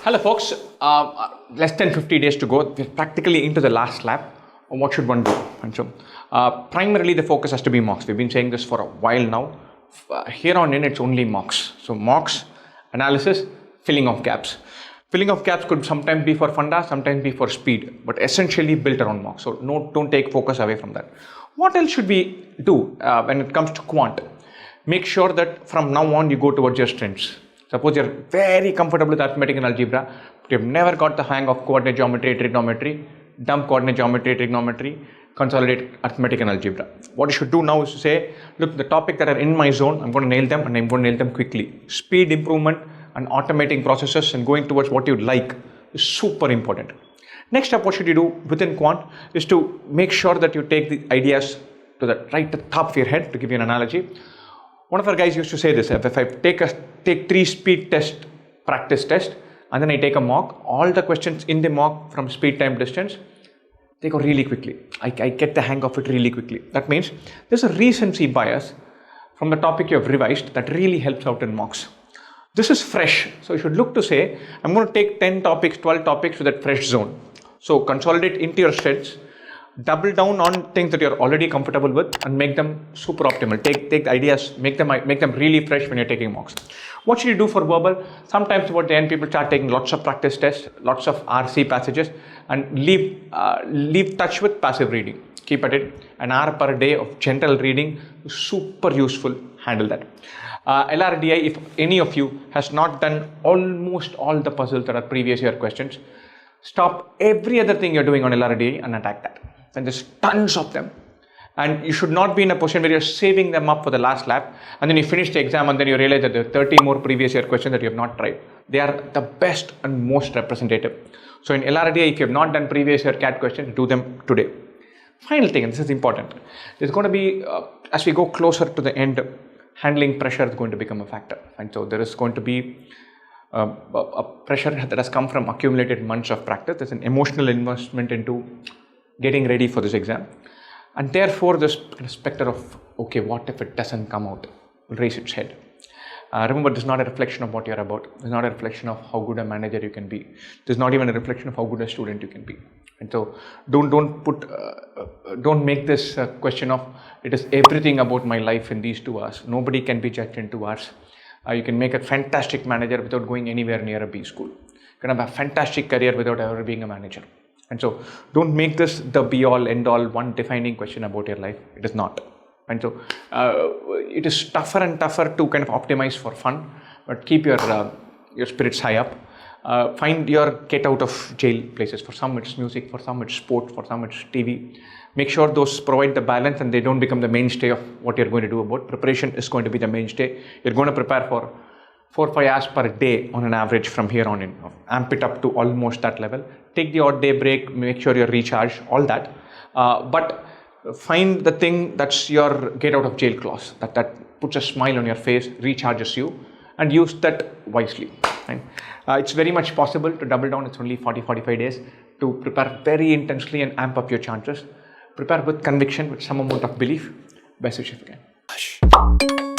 Hello folks, less than 50 days to go. We're practically into the last lap. What should one do? And so, primarily the focus has to be mocks. We've been saying this for a while now. Here on in, it's only mocks. So mocks, analysis, filling of gaps. Filling of gaps could sometimes be for funda, sometimes be for speed, but essentially built around mocks. So don't take focus away from that. What else should we do when it comes to quant? Make sure that from now on you go towards your strengths. Suppose you're very comfortable with arithmetic and algebra, but you've never got the hang of coordinate geometry, trigonometry, dump coordinate geometry, trigonometry, consolidate arithmetic and algebra. What you should do now is to say, look, the topic that are in my zone, I'm going to nail them and I'm going to nail them quickly. Speed improvement and automating processes and going towards what you'd like is super important. Next step, what should you do within quant is to make sure that you take the ideas to the top of your head. To give you an analogy, one of our guys used to say this: if I take 3 speed test, practice test, and then I take a mock, all the questions in the mock from speed, time, distance, they go really quickly. I get the hang of it really quickly. That means there's a recency bias from the topic you have revised that really helps out in mocks. This is fresh, so you should look to say, I'm going to take 10 topics, 12 topics to that fresh zone. So consolidate into your strengths, double down on things that you're already comfortable with and make them super optimal. Take the ideas, make them really fresh when you're taking mocks. What should you do for verbal? Sometimes toward the end, people start taking lots of practice tests, lots of RC passages, and leave touch with passive reading. Keep at it. An hour per day of general reading is super useful. Handle that. LRDI, if any of you has not done almost all the puzzles that are previous year questions, stop every other thing you're doing on LRDI and attack that. And there's tons of them. And you should not be in a position where you're saving them up for the last lap and then you finish the exam and then you realize that there are 30 more previous year questions that you have not tried. They are the best and most representative. So in LRDI, if you have not done previous year CAT questions, do them today. Final thing, and this is important, there's going to be, as we go closer to the end, handling pressure is going to become a factor. And so there is going to be a pressure that has come from accumulated months of practice. There's an emotional investment into getting ready for this exam. And therefore, this specter of, okay, what if it doesn't come out, will raise its head. Remember, this is not a reflection of what you're about. This is not a reflection of how good a manager you can be. This is not even a reflection of how good a student you can be. And so, don't make this a question of, it is everything about my life in these 2 hours. Nobody can be judged in 2 hours. You can make a fantastic manager without going anywhere near a B school. You can have a fantastic career without ever being a manager. And so, don't make this the be-all, end-all, one defining question about your life. It is not. And so, it is tougher and tougher to kind of optimize for fun, but keep your spirits high up. Find your get out of jail places. For some, it's music. For some, it's sport. For some, it's TV. Make sure those provide the balance and they don't become the mainstay of what you're going to do about. Preparation is going to be the mainstay. You're going to prepare for 4 or 5 hours per day on an average from here on in. Amp it up to almost that level. Take the odd day break, make sure you're recharged, all that. But find the thing that's your get out of jail clause, that puts a smile on your face, recharges you, and use that wisely. Right? It's very much possible to double down. It's only 40-45 days to prepare very intensely and amp up your chances. Prepare with conviction, with some amount of belief. Best wishes again.